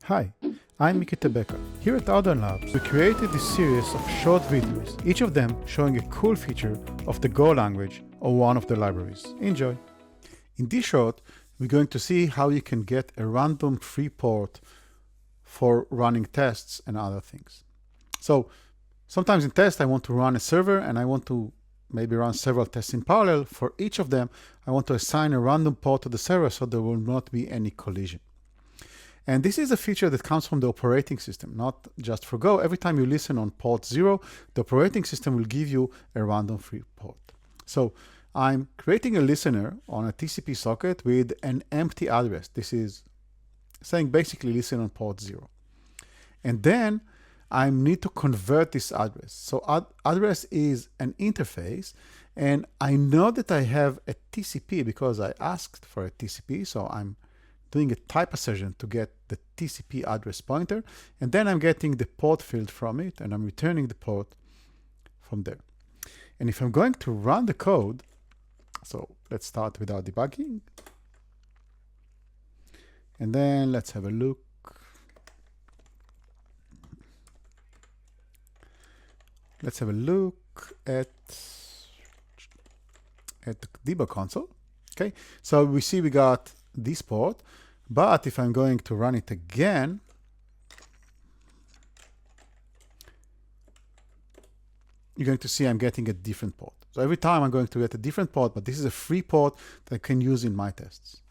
Hi, I'm Miki Tebeka. Here at Outdoor Labs, we created this series of short videos, each of them showing a cool feature of the Go language or one of the libraries. Enjoy! In this short, we're going to see how you can get a random free port for running tests and other things. So sometimes in tests, I want to run a server and I want to maybe run several tests in parallel. For each of them, I want to assign a random port to the server so there will not be any collision. And this is a feature that comes from the operating system, not just for Go. Every time you listen on port 0, the operating system will give you a random free port. So I'm creating a listener on a TCP socket with an empty address. This is saying basically listen on port 0. And then I need to convert this address. So address is an interface, and I know that I have a TCP because I asked for a TCP, so I'm doing a type assertion to get the TCP address pointer, and then I'm getting the port field from it, and I'm returning the port from there. And if I'm going to run the code, so let's start with our debugging, and then let's have a look. Let's have a look at the debug console. Okay, so we see we got this port, but if I'm going to run it again, you're going to see I'm getting a different port. So every time I'm going to get a different port, but this is a free port that I can use in my tests.